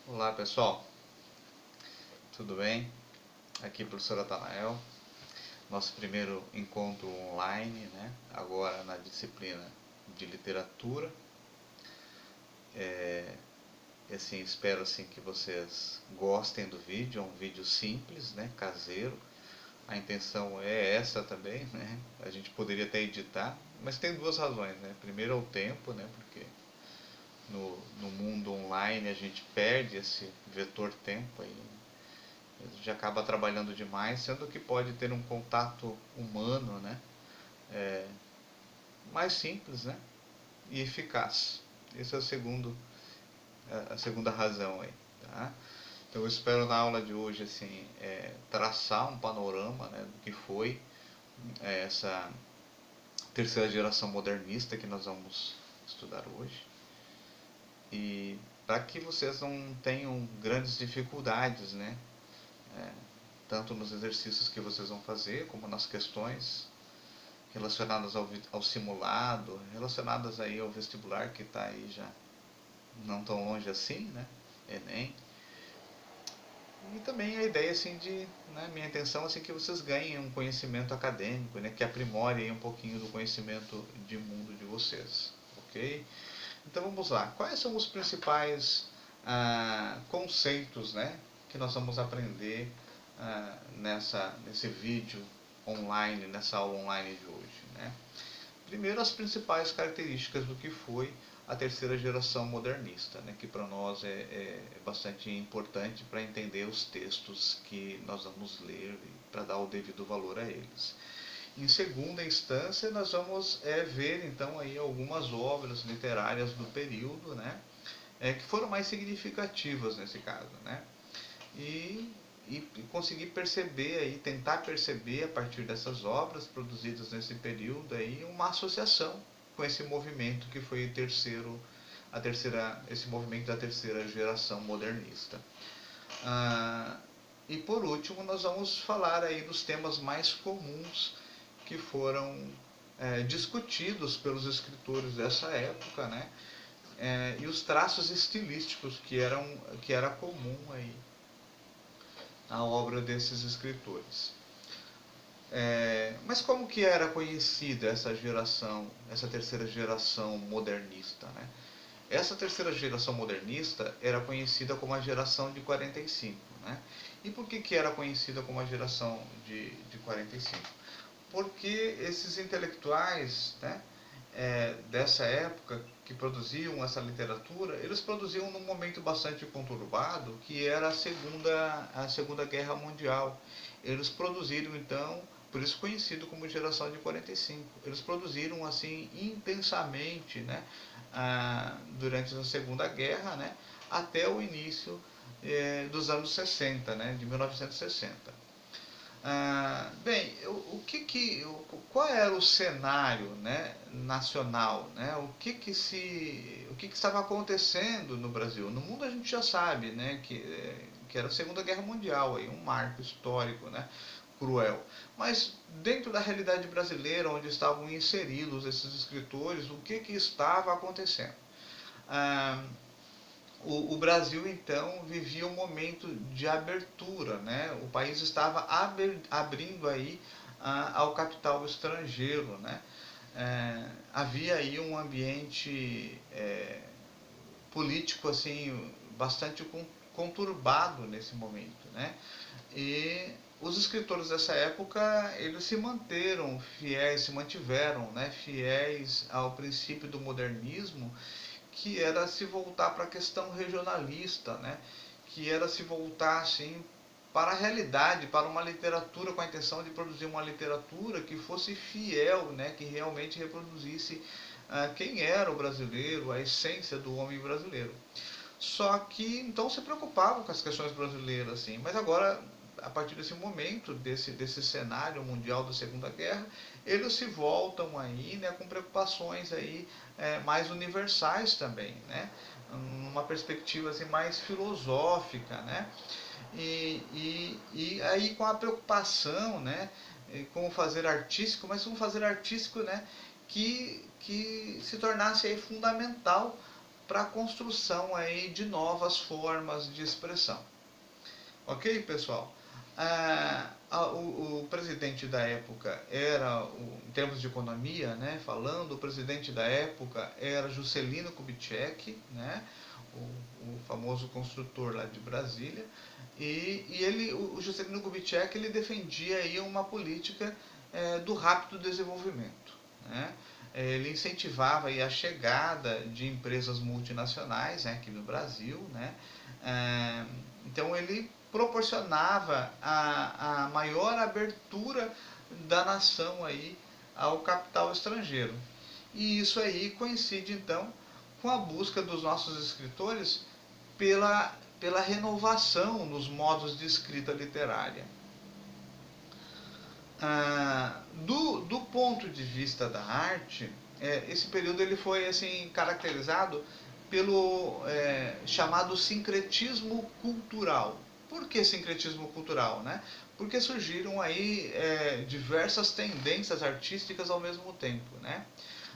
Olá pessoal, tudo bem? Aqui é o professor Atanael, nosso primeiro encontro online, né? Agora na disciplina de literatura. Assim, espero assim, que vocês gostem do vídeo, é um vídeo simples, né? Caseiro. A intenção é essa também, né? A gente poderia até editar, mas tem duas razões, né? Primeiro é o tempo, né? Porque no mundo online a gente perde esse vetor tempo aí. A gente acaba trabalhando demais, sendo que pode ter um contato humano, né? Mais simples, né? E eficaz. Essa é a segunda razão aí, tá? Então eu espero na aula de hoje assim traçar um panorama, né, do que foi essa terceira geração modernista que nós vamos estudar hoje, e para que vocês não tenham grandes dificuldades, né, tanto nos exercícios que vocês vão fazer como nas questões relacionadas ao simulado, relacionadas aí ao vestibular que está aí já não tão longe assim, né? Enem. E também a ideia assim de, né, minha intenção assim que vocês ganhem um conhecimento acadêmico, né, que aprimore aí um pouquinho do conhecimento de mundo de vocês, ok? Então vamos lá. Quais são os principais conceitos, né, que nós vamos aprender nesse vídeo online, nessa aula online de hoje, né? Primeiro, as principais características do que foi a terceira geração modernista, né, que para nós é bastante importante para entender os textos que nós vamos ler e para dar o devido valor a eles. Em segunda instância, nós vamos ver então aí algumas obras literárias do período, né, que foram mais significativas nesse caso, né, e, e conseguir perceber aí, tentar perceber a partir dessas obras produzidas nesse período aí uma associação com esse movimento que foi esse movimento da terceira geração modernista. Ah, e por último nós vamos falar aí dos temas mais comuns que foram discutidos pelos escritores dessa época, né? E os traços estilísticos que era comum aí a obra desses escritores. Mas como que era conhecida essa terceira geração modernista, né? Essa terceira geração modernista era conhecida como a geração de 45, né? E por que era conhecida como a geração de 45? Porque esses intelectuais, né, dessa época que produziam essa literatura, eles produziam num momento bastante conturbado, que era a segunda Guerra Mundial. Eles produziram então, por isso conhecido como geração de 45. Eles produziram assim intensamente, né, durante a Segunda Guerra, né, até o início dos anos 60, né, de 1960. Bem, qual era o cenário, né, nacional, né? O que estava acontecendo no Brasil? No mundo a gente já sabe, né, que era a Segunda Guerra Mundial, aí, um marco histórico, né, cruel. Mas dentro da realidade brasileira, onde estavam inseridos esses escritores, que estava acontecendo? Ah, o Brasil então vivia um momento de abertura, né? O país estava abrindo aí ao capital estrangeiro, né? Havia aí um ambiente político assim bastante conturbado nesse momento, né? E os escritores dessa época eles se mantiveram, né, fiéis ao princípio do modernismo, que era se voltar para a questão regionalista, né? Que era se voltar assim para a realidade, para uma literatura com a intenção de produzir uma literatura que fosse fiel, né? Que realmente reproduzisse quem era o brasileiro, a essência do homem brasileiro. Só que então se preocupavam com as questões brasileiras, assim, mas agora a partir desse momento, desse cenário mundial da Segunda Guerra, eles se voltam aí, né, com preocupações aí mais universais também, né, uma perspectiva assim, mais filosófica, né, e aí com a preocupação, né, com o fazer artístico, mas um fazer artístico, né, que se tornasse aí fundamental para a construção aí de novas formas de expressão. Ok, pessoal? O presidente da época era, em termos de economia, né, falando, o presidente da época era Juscelino Kubitschek, né, o famoso construtor lá de Brasília, e ele, o Juscelino Kubitschek, ele defendia aí uma política do rápido desenvolvimento, né? Ele incentivava aí a chegada de empresas multinacionais, né, aqui no Brasil, né? Então ele proporcionava a maior abertura da nação aí ao capital estrangeiro. E isso aí coincide então com a busca dos nossos escritores pela renovação nos modos de escrita literária. Do ponto de vista da arte, esse período ele foi assim caracterizado pelo chamado sincretismo cultural. Por que sincretismo cultural, né? Porque surgiram aí diversas tendências artísticas ao mesmo tempo, né?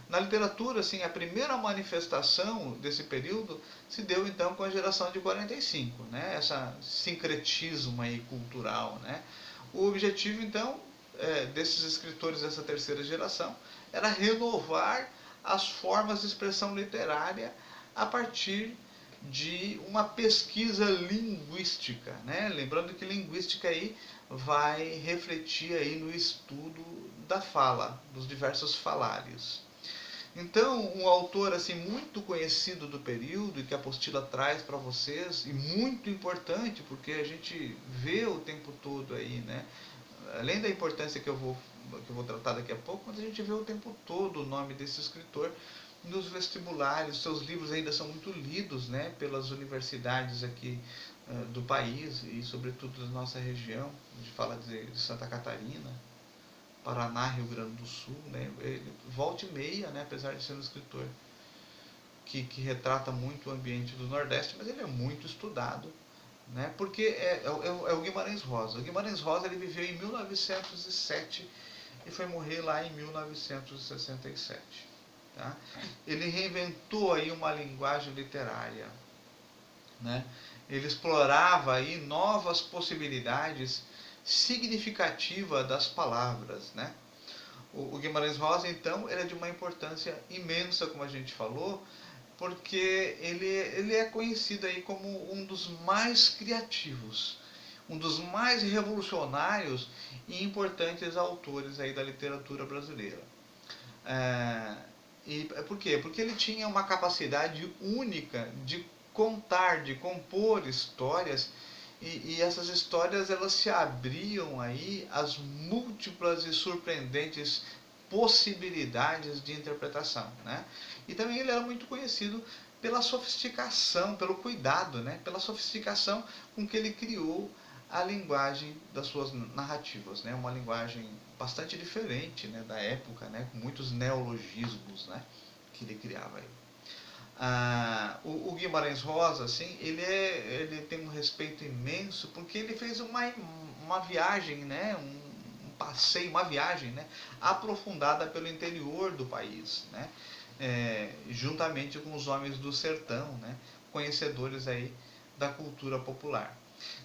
Na literatura, assim, a primeira manifestação desse período se deu então com a geração de 45, né? Essa sincretismo aí cultural, né? O objetivo então desses escritores dessa terceira geração era renovar as formas de expressão literária a partir de uma pesquisa linguística, né? Lembrando que linguística aí vai refletir aí no estudo da fala, dos diversos falários. Então, um autor assim muito conhecido do período e que a apostila traz para vocês, e muito importante, porque a gente vê o tempo todo aí, né? Além da importância que eu vou tratar daqui a pouco, mas a gente vê o tempo todo o nome desse escritor nos vestibulares. Seus livros ainda são muito lidos, né, pelas universidades aqui do país e sobretudo da nossa região. A gente fala de Santa Catarina, Paraná, Rio Grande do Sul, né? Ele volta e meia, né, apesar de ser um escritor que retrata muito o ambiente do Nordeste, mas ele é muito estudado, né? Porque é o Guimarães Rosa. O Guimarães Rosa ele viveu em 1907 e foi morrer lá em 1967. Tá? Ele reinventou aí uma linguagem literária, né? Ele explorava aí novas possibilidades significativas das palavras, né? O Guimarães Rosa, então, ele é de uma importância imensa, como a gente falou, porque ele é conhecido aí como um dos mais criativos, um dos mais revolucionários e importantes autores aí da literatura brasileira. E por quê? Porque ele tinha uma capacidade única de contar, de compor histórias, e essas histórias elas se abriam aí às múltiplas e surpreendentes possibilidades de interpretação, né? E também ele era muito conhecido pela sofisticação, pelo cuidado, né? Pela sofisticação com que ele criou a linguagem das suas narrativas, né? Uma linguagem bastante diferente, né, da época, né? Com muitos neologismos, né, que ele criava aí. O Guimarães Rosa, assim, ele tem um respeito imenso porque ele fez uma viagem, né, um passeio, uma viagem, né, aprofundada pelo interior do país, né, juntamente com os homens do sertão, né, conhecedores aí da cultura popular.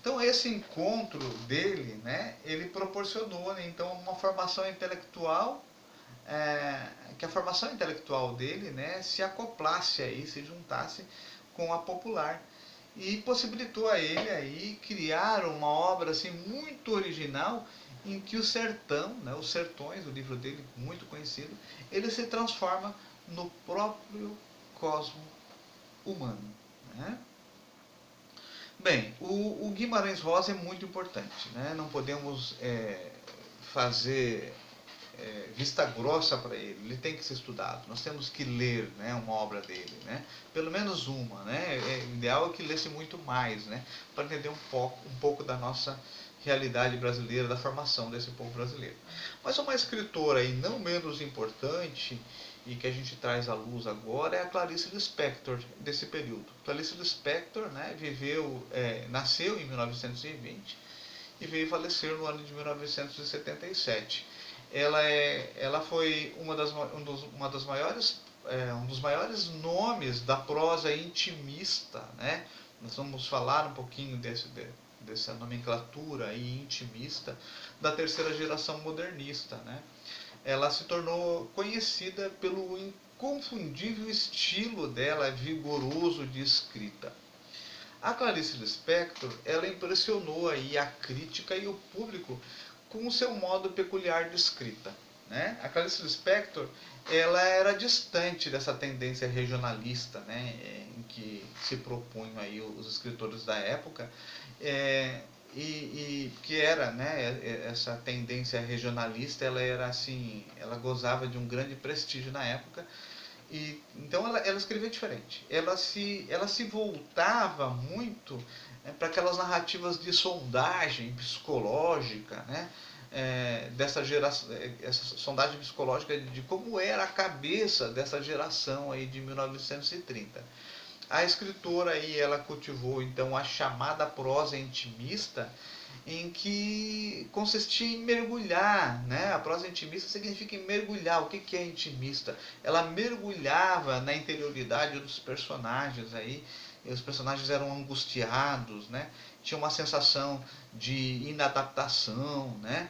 Então esse encontro dele, né, ele proporcionou, né, então uma formação intelectual, que a formação intelectual dele, né, se acoplasse aí, se juntasse com a popular e possibilitou a ele aí criar uma obra assim muito original em que o sertão, né, os sertões, o livro dele muito conhecido, ele se transforma no próprio cosmo humano, né? Bem, o Guimarães Rosa é muito importante, né? Não podemos fazer vista grossa para ele. Ele tem que ser estudado. Nós temos que ler, né, uma obra dele, né? Pelo menos uma, né? O ideal é que lesse muito mais, né? Para entender um pouco da nossa realidade brasileira, da formação desse povo brasileiro. Mas uma escritora aí não menos importante e que a gente traz à luz agora é a Clarice Lispector desse período. Clarice Lispector, né, nasceu em 1920 e veio falecer no ano de 1977. Ela foi uma das maiores um dos maiores nomes da prosa intimista, né? Nós vamos falar um pouquinho dessa nomenclatura aí intimista da terceira geração modernista, né? Ela se tornou conhecida pelo inconfundível estilo dela vigoroso de escrita. A Clarice Lispector, ela impressionou aí a crítica e o público com o seu modo peculiar de escrita, né? A Clarice Lispector, ela era distante dessa tendência regionalista, né, em que se propunham aí os escritores da época, e que era, né, essa tendência regionalista, ela era assim, ela gozava de um grande prestígio na época. E, então ela escrevia diferente. Ela se voltava muito para aquelas narrativas de sondagem psicológica, né? Dessa geração, essa sondagem psicológica de como era a cabeça dessa geração aí de 1930. A escritora aí, ela cultivou então a chamada prosa intimista, em que consistia em mergulhar, né? A prosa intimista significa mergulhar. O que é intimista? Ela mergulhava na interioridade dos personagens aí. E os personagens eram angustiados, né? Tinha uma sensação de inadaptação, né?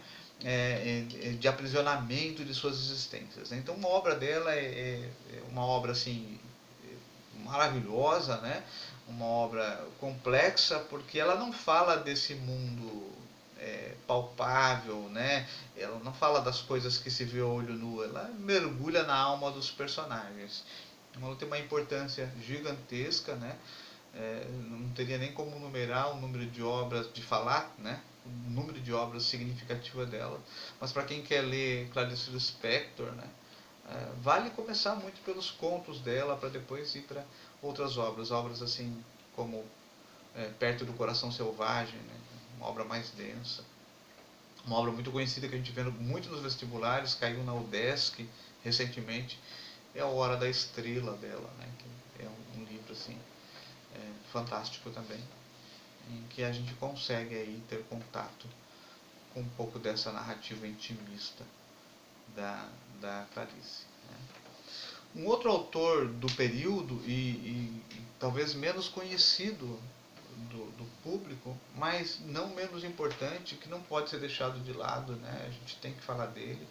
De aprisionamento de suas existências. Então, uma obra dela é uma obra assim maravilhosa, né? Uma obra complexa, porque ela não fala desse mundo palpável, né? Ela não fala das coisas que se vê a olho nu, ela mergulha na alma dos personagens. Então, ela tem uma importância gigantesca, né? Não teria nem como numerar o número de obras, de falar, né? O número de obras significativa dela, mas para quem quer ler Clarice Lispector, né? Vale começar muito pelos contos dela para depois ir para outras obras assim como Perto do Coração Selvagem, né? Uma obra mais densa, uma obra muito conhecida que a gente vê muito nos vestibulares, caiu na UDESC recentemente, é A Hora da Estrela dela, né? Que é um livro assim fantástico também, em que a gente consegue aí ter contato com um pouco dessa narrativa intimista da Clarice, né? Um outro autor do período, e talvez menos conhecido do público, mas não menos importante, que não pode ser deixado de lado, né? A gente tem que falar dele.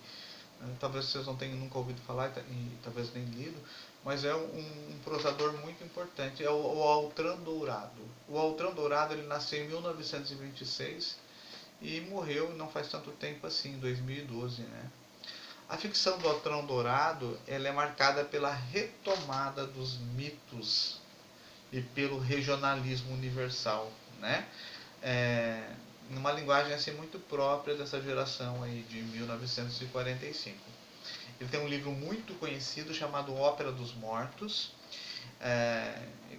Talvez vocês não tenham nunca ouvido falar e talvez nem lido, mas é um prosador muito importante, é o Altran Dourado. O Altran Dourado, ele nasceu em 1926 e morreu não faz tanto tempo assim, em 2012, né? A ficção do Altran Dourado, ela é marcada pela retomada dos mitos e pelo regionalismo universal, né? Numa linguagem assim muito própria dessa geração aí de 1945. Ele tem um livro muito conhecido chamado Ópera dos Mortos,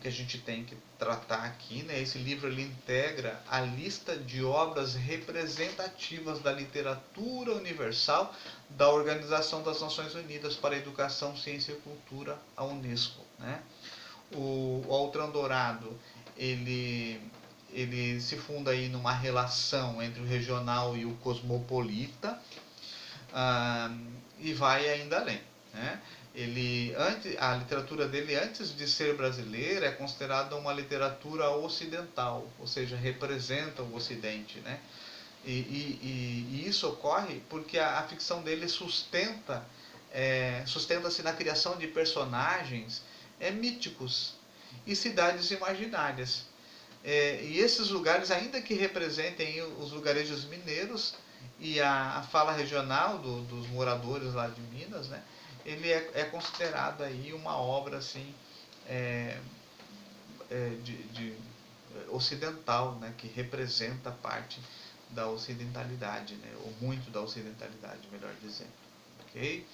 que a gente tem que tratar aqui, né? Esse livro ele integra a lista de obras representativas da literatura universal da Organização das Nações Unidas para a Educação, Ciência e Cultura, a Unesco, né? O Altran Dourado, ele se funda aí numa relação entre o regional e o cosmopolita, e vai ainda além, né? A literatura dele, antes de ser brasileira, é considerada uma literatura ocidental, ou seja, representa o Ocidente, né? E isso ocorre porque a ficção dele sustenta-se na criação de personagens míticos e cidades imaginárias. E esses lugares, ainda que representem os lugarejos mineiros e a fala regional dos moradores lá de Minas, né, ele é considerado aí uma obra assim, de ocidental, né, que representa parte da ocidentalidade, né, ou muito da ocidentalidade, melhor dizendo. Ok?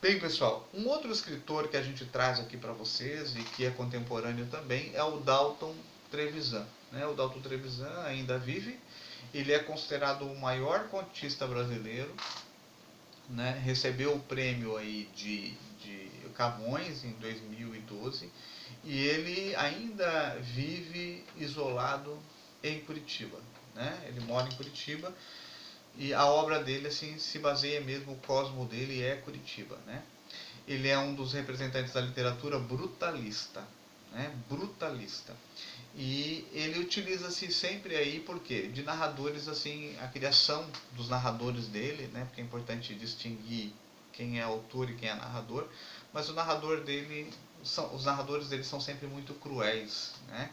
Bem, pessoal, um outro escritor que a gente traz aqui para vocês e que é contemporâneo também é o Dalton Trevisan, né? O Dalton Trevisan ainda vive, ele é considerado o maior contista brasileiro, né? Recebeu o prêmio aí de Camões em 2012 e ele ainda vive isolado em Curitiba, né? Ele mora em Curitiba e a obra dele assim se baseia mesmo, o cosmo dele é Curitiba, né? ele é um dos representantes da literatura brutalista, né? Brutalista. E ele utiliza-se sempre aí, por quê? De narradores, assim, a criação dos narradores dele, né? Porque é importante distinguir quem é autor e quem é narrador, mas o narrador dele, os narradores dele são sempre muito cruéis, né?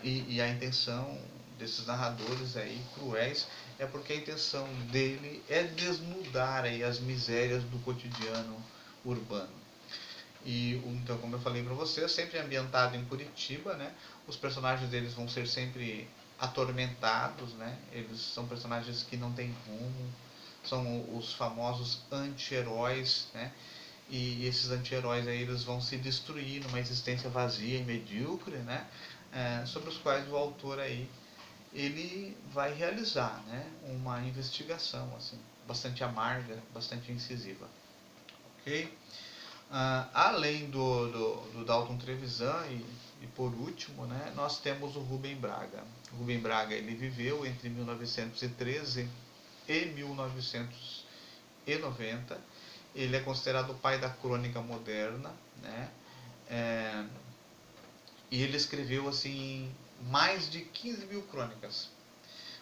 E a intenção desses narradores aí cruéis é porque a intenção dele é desnudar aí as misérias do cotidiano urbano. E então, como eu falei para você, sempre ambientado em Curitiba, né? Os personagens deles vão ser sempre atormentados, né? Eles são personagens que não têm rumo, são os famosos anti-heróis, né? E esses anti-heróis aí eles vão se destruir numa existência vazia e medíocre, né? Sobre os quais o autor aí ele vai realizar, né? Uma investigação assim, bastante amarga, bastante incisiva, ok? Além do Dalton Trevisan e por último, né, nós temos o Rubem Braga. O Rubem Braga ele viveu entre 1913 e 1990. Ele é considerado o pai da crônica moderna, né? É, e ele escreveu assim mais de 15 mil crônicas.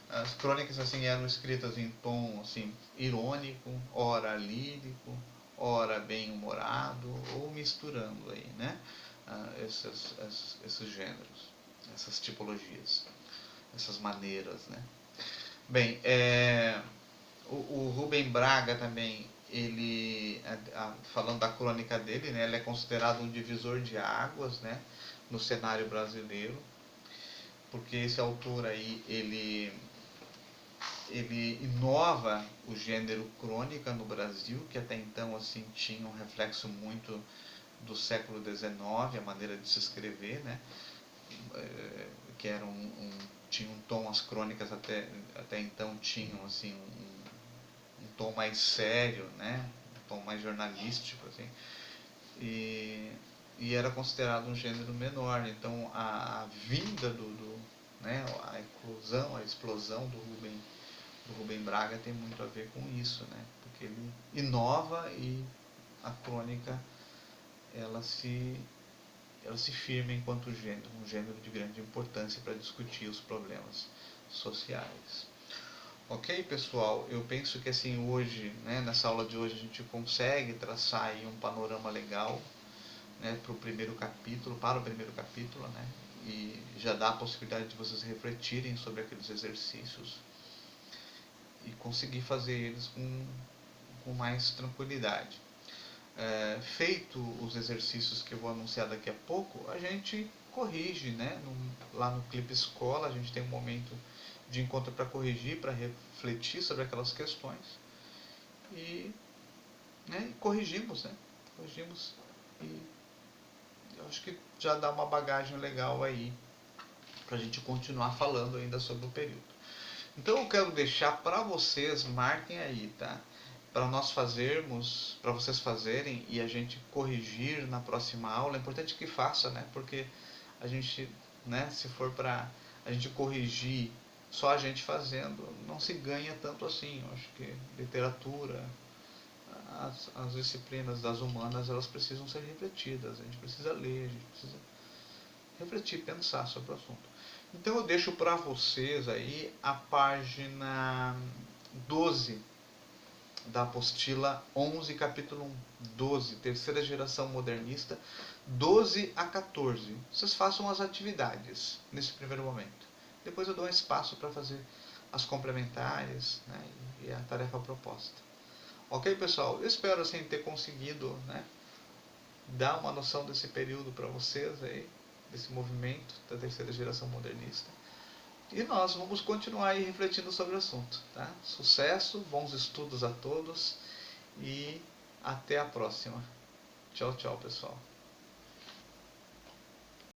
As crônicas assim eram escritas em tom assim irônico, ora lírico, ora bem-humorado ou misturando aí, né? Esses gêneros, essas tipologias, essas maneiras, né? Bem, o Rubem Braga também, ele, falando da crônica dele, né? Ele é considerado um divisor de águas, né? No cenário brasileiro, porque esse autor aí, ele inova o gênero crônica no Brasil, que até então assim tinha um reflexo muito do século XIX, a maneira de se escrever, né? Que era tinha um tom, as crônicas até então tinham assim um tom mais sério, né? Um tom mais jornalístico, assim, e era considerado um gênero menor. Então a vinda né? A eclosão, a explosão do Rubem Braga tem muito a ver com isso, né? Porque ele inova e a crônica ela se firma enquanto gênero, um gênero de grande importância para discutir os problemas sociais. Ok, pessoal? Eu penso que assim hoje, né, nessa aula de hoje a gente consegue traçar aí um panorama legal, né, para o primeiro capítulo, né? E já dá a possibilidade de vocês refletirem sobre aqueles exercícios e conseguir fazer eles com mais tranquilidade. Feito os exercícios que eu vou anunciar daqui a pouco, a gente corrige, né? Lá no Clipe Escola a gente tem um momento de encontro para corrigir, para refletir sobre aquelas questões e, né, corrigimos, né? Corrigimos e eu acho que já dá uma bagagem legal aí para a gente continuar falando ainda sobre o período. Então eu quero deixar para vocês, marquem aí, tá? Para nós fazermos, para vocês fazerem e a gente corrigir na próxima aula. É importante que faça, né? Porque a gente, né, se for para a gente corrigir só a gente fazendo, não se ganha tanto assim. Eu acho que literatura, as disciplinas das humanas, elas precisam ser refletidas. A gente precisa ler, a gente precisa refletir, pensar sobre o assunto. Então eu deixo para vocês aí a página 12 da apostila 11, capítulo 1, 12, terceira geração modernista, 12 a 14. Vocês façam as atividades nesse primeiro momento. Depois eu dou um espaço para fazer as complementares, né, e a tarefa proposta. Ok, pessoal? Eu espero assim ter conseguido, né, dar uma noção desse período para vocês aí, desse movimento da terceira geração modernista. E nós vamos continuar aí refletindo sobre o assunto. Tá? Sucesso, bons estudos a todos e até a próxima. Tchau, tchau, pessoal.